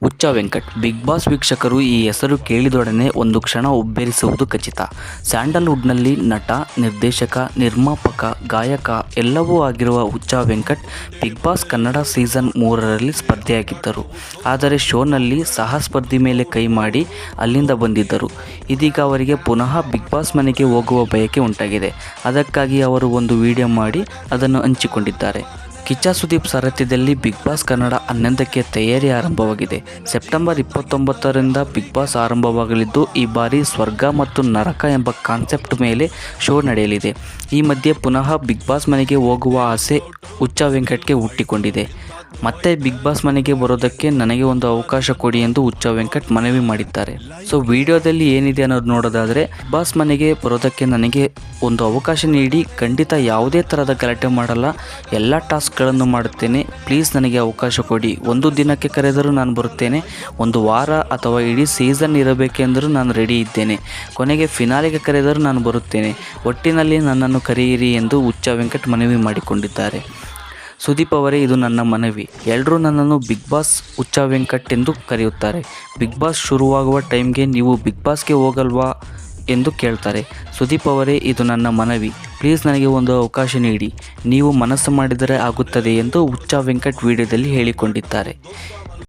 ಹುಚ್ಚ Venkat Bigg boss ವೀಕ್ಷಕರು ಈ ಹೆಸರು ಕೇಳಿದೊಡನೆ ಒಂದು ಕ್ಷಣ ಉಬ್ಬೇರಿಸುವುದು ಖಚಿತ. ಸ್ಯಾಂಡಲ್ವುಡ್ನಲ್ಲಿ ನಟ, ನಿರ್ದೇಶಕ, ನಿರ್ಮಾಪಕ, ಗಾಯಕ ಎಲ್ಲವೂ ಆಗಿರುವ ಹುಚ್ಚ Venkat Bigg Boss Kannada season 3ರಲ್ಲಿ ಸ್ಪರ್ಧೆಯಾಗಿದ್ದರು. ಆದರೆ ಶೋನಲ್ಲಿ ಸಹಸ್ಪರ್ಧಿ ಮೇಲೆ ಕೈ ಮಾಡಿ ಅಲ್ಲಿಂದ ಬಂದಿದ್ದರು. ಇದೀಗ ಅವರಿಗೆ ಪುನಃ ಬಿಗ್ ಬಾಸ್ ಮನೆಗೆ ಹೋಗುವ ಬಯಕೆ ಉಂಟಾಗಿದೆ. ಅದಕ್ಕಾಗಿ ಅವರು ಒಂದು ವಿಡಿಯೋ ಮಾಡಿ ಅದನ್ನು ಹಂಚಿಕೊಂಡಿದ್ದಾರೆ. ಕಿಚ್ಚ ಸುದೀಪ್ ಸಾರಥ್ಯದಲ್ಲಿ ಬಿಗ್ ಬಾಸ್ ಕನ್ನಡ 11ಕ್ಕೆ ತಯಾರಿ ಆರಂಭವಾಗಿದೆ. ಸೆಪ್ಟೆಂಬರ್ 29ರಿಂದ ಬಿಗ್ ಬಾಸ್ ಆರಂಭವಾಗಲಿದ್ದು, ಈ ಬಾರಿ ಸ್ವರ್ಗ ಮತ್ತು ನರಕ ಎಂಬ ಕಾನ್ಸೆಪ್ಟ್ ಮೇಲೆ ಶೋ ನಡೆಯಲಿದೆ. ಈ ಮಧ್ಯೆ ಪುನಃ ಬಿಗ್ ಬಾಸ್ ಮನೆಗೆ ಹೋಗುವ ಆಸೆ ಹುಚ್ಚ ವೆಂಕಟ್ಗೆ ಹುಟ್ಟಿಕೊಂಡಿದೆ. ಮತ್ತೆ ಬಿಗ್ ಬಾಸ್ ಮನೆಗೆ ಬರೋದಕ್ಕೆ ನನಗೆ ಒಂದು ಅವಕಾಶ ಕೊಡಿ ಎಂದು ಹುಚ್ಚ ವೆಂಕಟ್ ಮನವಿ ಮಾಡಿದ್ದಾರೆ. ಸೊ ವಿಡಿಯೋದಲ್ಲಿ ಏನಿದೆ ಅನ್ನೋದು ನೋಡೋದಾದರೆ, ಬಿಗ್ ಬಾಸ್ ಮನೆಗೆ ಬರೋದಕ್ಕೆ ನನಗೆ ಒಂದು ಅವಕಾಶ ನೀಡಿ, ಖಂಡಿತ ಯಾವುದೇ ಥರದ ಗಲಾಟೆ ಮಾಡಲ್ಲ, ಎಲ್ಲ ಟಾಸ್ಕ್ಗಳನ್ನು ಮಾಡುತ್ತೇನೆ, ಪ್ಲೀಸ್ ನನಗೆ ಅವಕಾಶ ಕೊಡಿ. ಒಂದು ದಿನಕ್ಕೆ ಕರೆದರೂ ನಾನು ಬರುತ್ತೇನೆ, ಒಂದು ವಾರ ಅಥವಾ ಇಡೀ ಸೀಸನ್ ಇರಬೇಕೆಂದರೂ ನಾನು ರೆಡಿ ಇದ್ದೇನೆ, ಕೊನೆಗೆ ಫಿನಾಲೆಗೆ ಕರೆದರೂ ನಾನು ಬರುತ್ತೇನೆ, ಒಟ್ಟಿನಲ್ಲಿ ನನ್ನನ್ನು ಕರೆಯಿರಿ ಎಂದು ಹುಚ್ಚ ವೆಂಕಟ್ ಮನವಿ ಮಾಡಿಕೊಂಡಿದ್ದಾರೆ. ಸುದೀಪ್ ಅವರೇ, ಇದು ನನ್ನ ಮನವಿ. ಎಲ್ಲರೂ ನನ್ನನ್ನು ಬಿಗ್ ಬಾಸ್ ಹುಚ್ಚ ವೆಂಕಟ್ ಎಂದು ಕರೆಯುತ್ತಾರೆ. ಬಿಗ್ ಬಾಸ್ ಶುರುವಾಗುವ ಟೈಮ್ಗೆ ನೀವು ಬಿಗ್ ಬಾಸ್ಗೆ ಹೋಗಲ್ವಾ ಎಂದು ಕೇಳ್ತಾರೆ. ಸುದೀಪ್ ಅವರೇ, ಇದು ನನ್ನ ಮನವಿ, ಪ್ಲೀಸ್ ನನಗೆ ಒಂದು ಅವಕಾಶ ನೀಡಿ, ನೀವು ಮನಸ್ಸು ಮಾಡಿದರೆ ಆಗುತ್ತದೆ ಎಂದು ಹುಚ್ಚ ವೆಂಕಟ್ ವಿಡಿಯೋದಲ್ಲಿ ಹೇಳಿಕೊಂಡಿದ್ದಾರೆ.